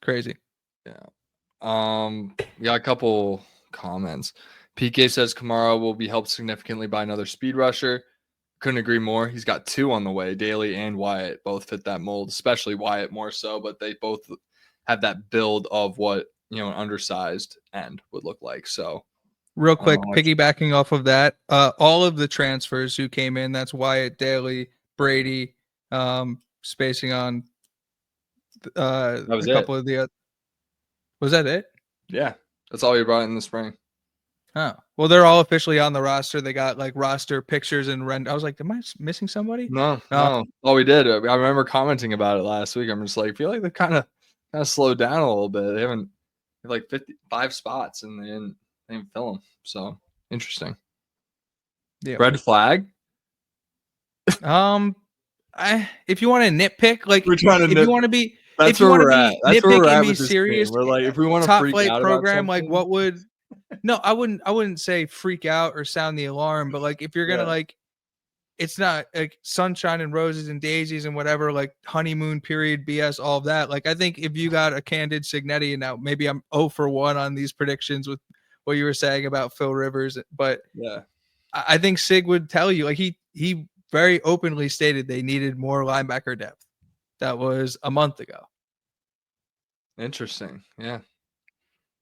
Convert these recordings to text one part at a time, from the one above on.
Crazy. Yeah. We got a couple comments. PK says Kamara will be helped significantly by another speed rusher. Couldn't agree more. He's got 2 on the way. Daly and Wyatt both fit that mold, especially Wyatt more so, but they both have that build of what, an undersized end would look like. So real quick, piggybacking off of that, all of the transfers who came in, that's Wyatt, Daly, Brady, spacing on a couple of the other. Was that it? Yeah. That's all you brought in the spring. Oh, well, they're all officially on the roster. They got like roster pictures and rent. I was like, am I missing somebody? No. All we did. I remember commenting about it last week. I'm just like, I feel like they kind of slowed down a little bit. They have like 55 spots and they didn't fill them. So interesting. Yeah. Red flag. If you want to nitpick, like we're trying to if you want to be, that's if you where want to we're be at. That's where we're at with this serious, we're like, if we want to top freak flight out program, about like what would? No, I wouldn't say freak out or sound the alarm, but like if you're gonna like, it's not like sunshine and roses and daisies and whatever, like honeymoon period BS, all of that. Like I think if you got a candid Signetti, and now maybe I'm 0 for 1 on these predictions with what you were saying about Phil Rivers, but yeah, I think Sig would tell you, like he very openly stated they needed more linebacker depth. That was a month ago. Interesting. Yeah.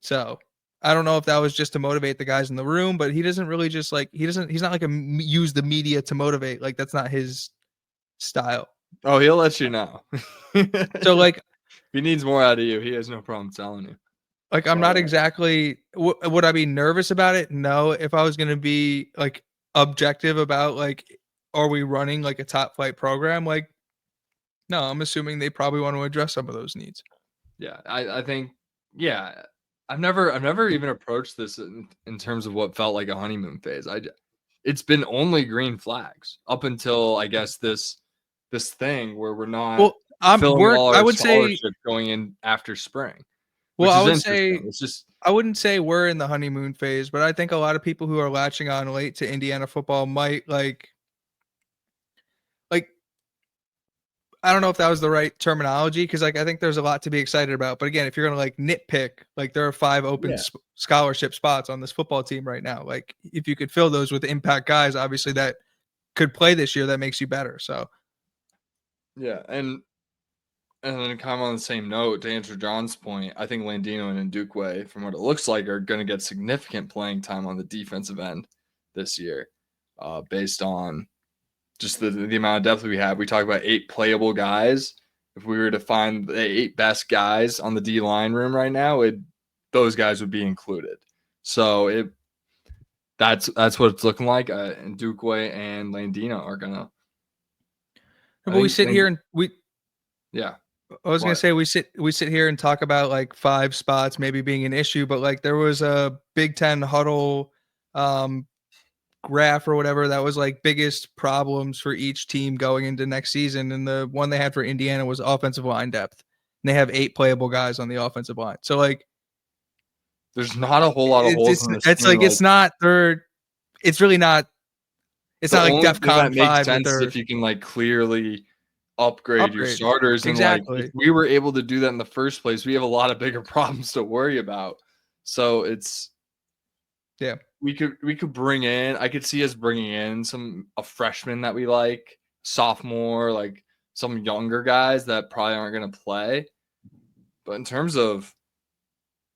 So I don't know if that was just to motivate the guys in the room, but he doesn't really just like, he's not like use the media to motivate. Like that's not his style. Oh, he'll let you know. So like, if he needs more out of you, he has no problem telling you. Like I'm not exactly, would I be nervous about it? No. If I was going to be like objective about like, are we running like a top flight program? Like, no, I'm assuming they probably want to address some of those needs. Yeah, I think, yeah, I've never even approached this in terms of what felt like a honeymoon phase. It's been only green flags up until I guess this thing where we're not filling all our scholarships going in after spring. Well, I would say it's just, I wouldn't say we're in the honeymoon phase, but I think a lot of people who are latching on late to Indiana football might like I don't know if that was the right terminology, because like I think there's a lot to be excited about. But again, if you're gonna like nitpick, like there are 5 open scholarship spots on this football team right now. Like if you could fill those with impact guys, obviously that could play this year, that makes you better. So yeah, and then kind of on the same note, to answer John's point, I think Landino and Ndukwe, from what it looks like, are going to get significant playing time on the defensive end this year, based on just the amount of depth we have. We talk about 8 playable guys. If we were to find the 8 best guys on the D line room right now, those guys would be included. So that's what it's looking like. And Ndukwe and Landino are gonna. But we sit here and yeah. I was gonna say we sit here and talk about like 5 spots maybe being an issue, but like there was a Big Ten huddle graph or whatever that was like biggest problems for each team going into next season, and the one they had for Indiana was offensive line depth. And they have 8 playable guys on the offensive line. So like, there's not a whole lot of holes in this it's team. Like it's not there. It's really not. It's not like DEFCON 5. Makes sense if you can like clearly upgrade your starters. Exactly. And like if we were able to do that in the first place, we have a lot of bigger problems to worry about. So it's we could bring in, I could see us bringing in a freshman that we like, sophomore, like some younger guys that probably aren't going to play. But in terms of,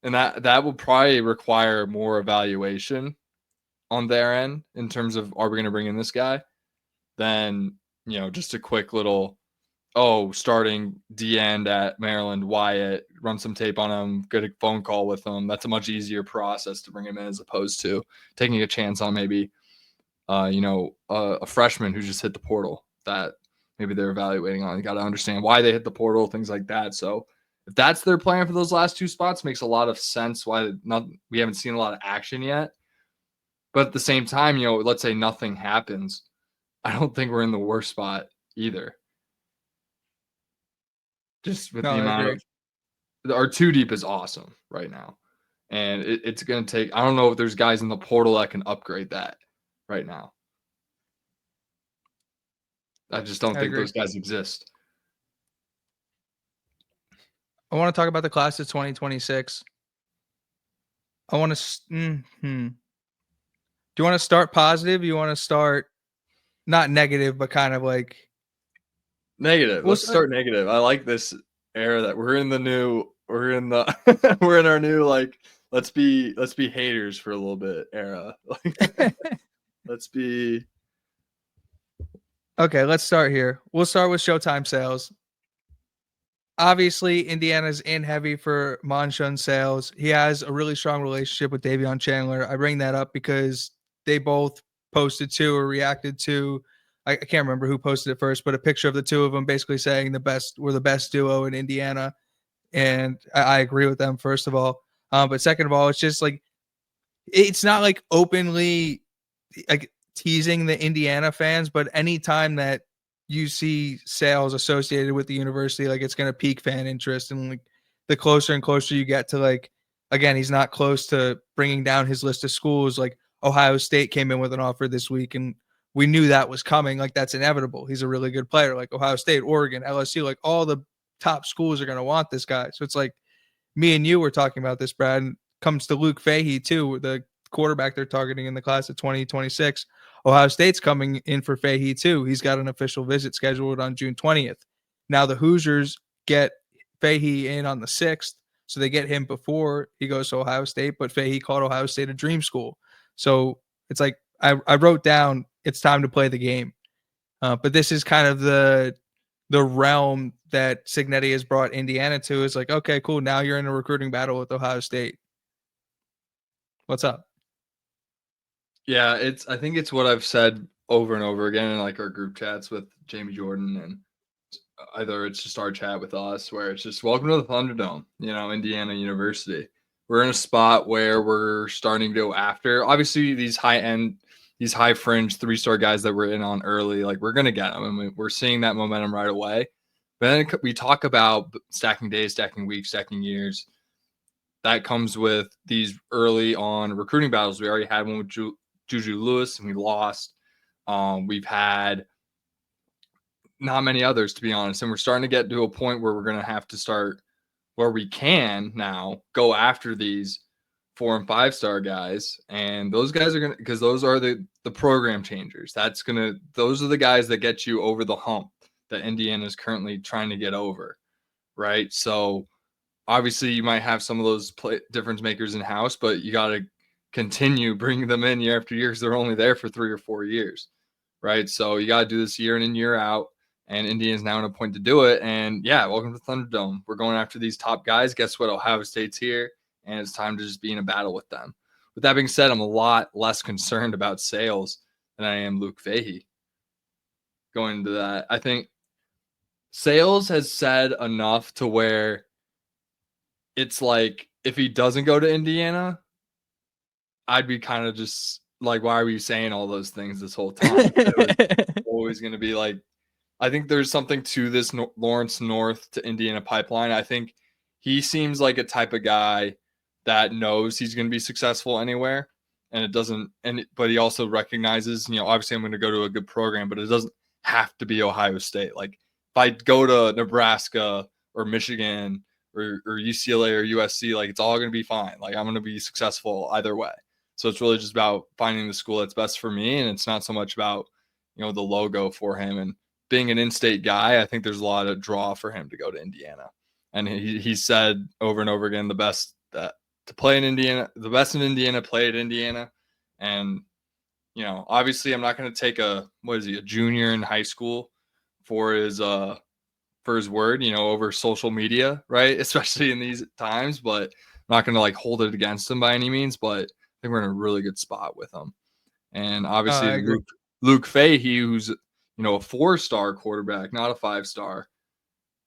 and that will probably require more evaluation on their end in terms of, are we going to bring in this guy? Then, just a quick little, starting D end at Maryland, Wyatt, run some tape on him, get a phone call with him. That's a much easier process to bring him in as opposed to taking a chance on maybe, a freshman who just hit the portal that maybe they're evaluating on. You got to understand why they hit the portal, things like that. So if that's their plan for those last 2 spots, makes a lot of sense why we haven't seen a lot of action yet. But at the same time, let's say nothing happens. I don't think we're in the worst spot either. Just with the amount of our 2 deep is awesome right now. And it's going to take, I don't know if there's guys in the portal that can upgrade that right now. I just don't think those guys exist. I want to talk about the class of 2026. I want to. Do you want to start positive? You want to start not negative, but kind of like negative? Let's start negative. I like this era that we're in we're in our new like let's be haters for a little bit era. Let's be okay. Let's start here. We'll start with Showtime sales. Obviously, Indiana's in heavy for Monshun sales. He has a really strong relationship with Davion Chandler. I bring that up because they both posted to or reacted to. I can't remember who posted it first, but a picture of the two of them basically saying we're the best duo in Indiana, and I agree with them. First of all, but second of all, it's just like it's not like openly like teasing the Indiana fans, but anytime that you see sales associated with the university, like it's going to pique fan interest. And like the closer and closer you get to like, again, he's not close to bringing down his list of schools. Like Ohio State came in with an offer this week and we knew that was coming. Like that's inevitable. He's a really good player. Like Ohio State, Oregon, LSU, like all the top schools are going to want this guy. So it's like me and you were talking about this, Brad, and comes to Luke Fahey too, the quarterback they're targeting in the class of 2026. Ohio State's coming in for Fahey too. He's got an official visit scheduled on June 20th. Now the Hoosiers get Fahey in on the 6th, so they get him before he goes to Ohio State, but Fahey called Ohio State a dream school. So it's like I wrote down it's time to play the game. But this is kind of the realm that Cignetti has brought Indiana to. Is like, okay, cool. Now you're in a recruiting battle with Ohio State. What's up? Yeah, I think it's what I've said over and over again in like our group chats with Jamie Jordan, and either it's just our chat with us where it's just welcome to the Thunderdome, Indiana University. We're in a spot where we're starting to go after obviously these high fringe 3-star guys that we're in on early. Like we're gonna get them, and we're seeing that momentum right away. But then we talk about stacking days, stacking weeks, stacking years. That comes with these early on recruiting battles. We already had one with Juju Lewis, and we lost. We've had not many others, to be honest. And we're starting to get to a point where we're going to have to start where we can now go after these 4 and 5-star guys. And those guys are going to, because those are the program changers. Those are the guys that get you over the hump that Indiana is currently trying to get over. Right. So obviously you might have some of those difference makers in house, but you got to continue bringing them in year after year because they're only there for 3 or 4 years, right? So you got to do this year in and year out, and Indiana's now in a point to do it. And yeah, welcome to Thunderdome. We're going after these top guys. Guess what? Ohio State's here, and it's time to just be in a battle with them. With that being said, I'm a lot less concerned about sales than I am Luke Fahey. Going into that, I think sales has said enough to where it's like if he doesn't go to Indiana, I'd be kind of just like, why are you saying all those things this whole time? It was always going to be like, I think there's something to this Lawrence North to Indiana pipeline. I think he seems like a type of guy that knows he's going to be successful anywhere, and it doesn't. But he also recognizes, obviously I'm going to go to a good program, but it doesn't have to be Ohio State. Like if I go to Nebraska or Michigan or UCLA or USC, like it's all going to be fine. Like I'm going to be successful either way. So it's really just about finding the school that's best for me. And it's not so much about, the logo for him. And being an in-state guy, I think there's a lot of draw for him to go to Indiana. And he said over and over again, the best to play in Indiana, the best in Indiana, play at Indiana. And, obviously I'm not going to take a junior in high school for his word, over social media, right? Especially in these times, but I'm not going to like hold it against him by any means, but I think we're in a really good spot with him. And obviously Luke Fahey, who's, a 4-star quarterback, not a 5-star,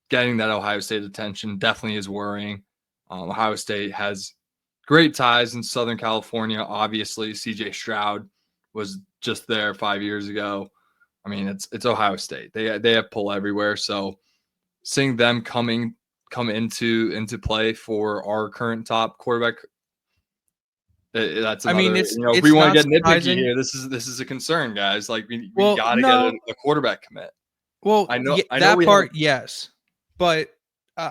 getting that Ohio State attention definitely is worrying. Ohio State has great ties in Southern California. Obviously, CJ Stroud was just there 5 years ago. I mean, it's Ohio State. They have pull everywhere. So seeing them come into play for our current top quarterback, that's another. I mean, if we want to get nitpicky here, this is a concern, guys. Like we got to get a quarterback commit. Well, I know that part, yes, but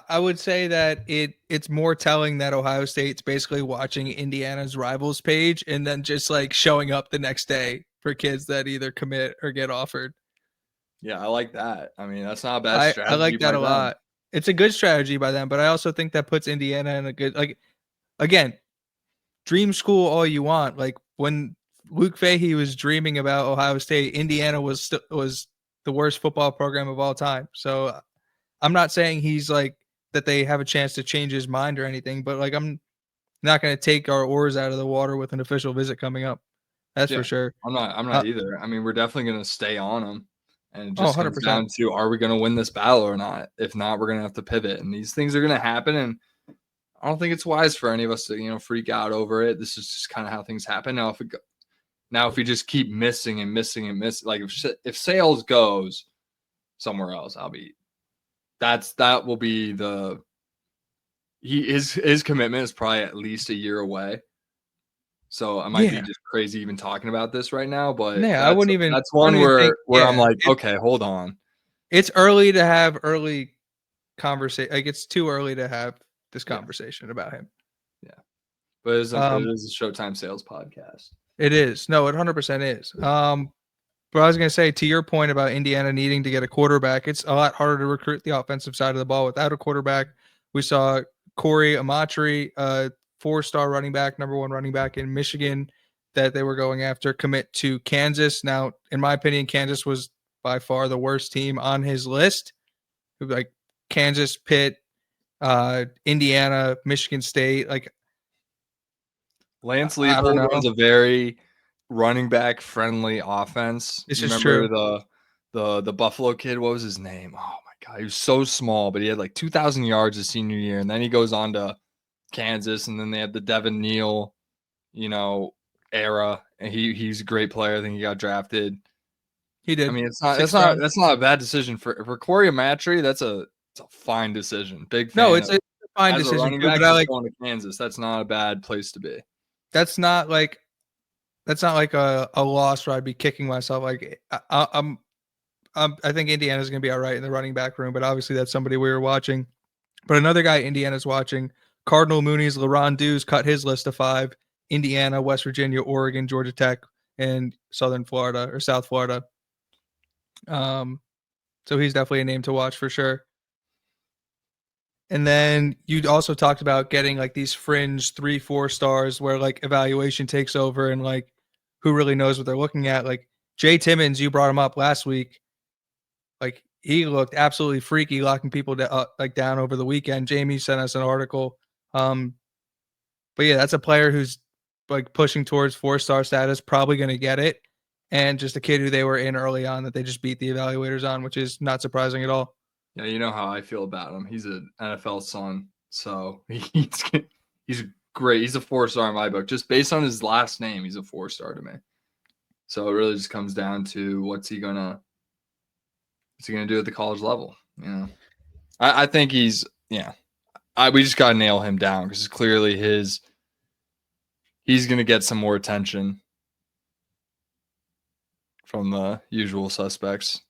I would say that it's more telling that Ohio State's basically watching Indiana's rivals page and then just like showing up the next day for kids that either commit or get offered. Yeah, I like that. I mean, that's not a bad I strategy like that by a them. lot. It's a good strategy by them, but I also think that puts Indiana in a good, like, again, dream school all you want. Like when Luke Fahey was dreaming about Ohio State, Indiana was the worst football program of all time. So I'm not saying he's like that they have a chance to change his mind or anything, but like I'm not going to take our oars out of the water with an official visit coming up. That's for Yeah, sure. I'm not either. I mean, we're definitely gonna stay on them, and it Oh, just comes 100%. down to, are we gonna win this battle or not? If not, we're gonna have to pivot, and these things are gonna happen, and I don't think it's wise for any of us to, freak out over it. This is just kind of how things happen. Now, if we just keep missing and missing and missing, like if Sales goes somewhere else, that will be his commitment is probably at least a year away. So I might be just crazy even talking about this right now, but Yeah, that's one where I'm like, okay, hold on. It's early to have early conversation. Like it's too early to have this conversation about him. Yeah, but it is a Showtime Sales podcast. It is. No, it 100% is. But I was going to say, to your point about Indiana needing to get a quarterback, it's a lot harder to recruit the offensive side of the ball without a quarterback. We saw Corey Amatri, 4-star running back, number 1 running back in Michigan, that they were going after, commit to Kansas. Now, in my opinion, Kansas was by far the worst team on his list. Like Kansas, Pitt, Indiana, Michigan State. Like Lance Leipold runs a very running back friendly offense. This you is remember true. the Buffalo kid? What was his name? Oh my god, he was so small, but he had like 2,000 yards his senior year, and then he goes on to Kansas, and then they had the Devin Neal, era, and he's a great player. I think he got drafted. He did. I mean, that's not a bad decision for Corey Amatri. It's a fine decision. Big fan. No, it's a fine as a decision running too, back, but I like going to Kansas. That's not a bad place to be. that's not like a loss where I'd be kicking myself. Like I think Indiana's going to be all right in the running back room, but obviously that's somebody we were watching. But another guy Indiana's watching, Cardinal Mooney's LaRon Dews cut his list of 5: Indiana, West Virginia, Oregon, Georgia Tech, and Southern Florida or South Florida. So he's definitely a name to watch for sure. And then you also talked about getting like these fringe 3-4 stars where like evaluation takes over and like who really knows what they're looking at. Like Jay Timmons, you brought him up last week. Like he looked absolutely freaky, locking people down over the weekend. Jamie sent us an article. But yeah, that's a player who's like pushing towards 4-star status, probably going to get it. And just a kid who they were in early on that they just beat the evaluators on, which is not surprising at all. Yeah, you know how I feel about him. He's an NFL son, so he's great. He's a 4-star in my book. Just based on his last name, he's a 4-star to me. So it really just comes down to what's he gonna do at the college level. I think we just gotta nail him down because clearly he's gonna get some more attention from the usual suspects.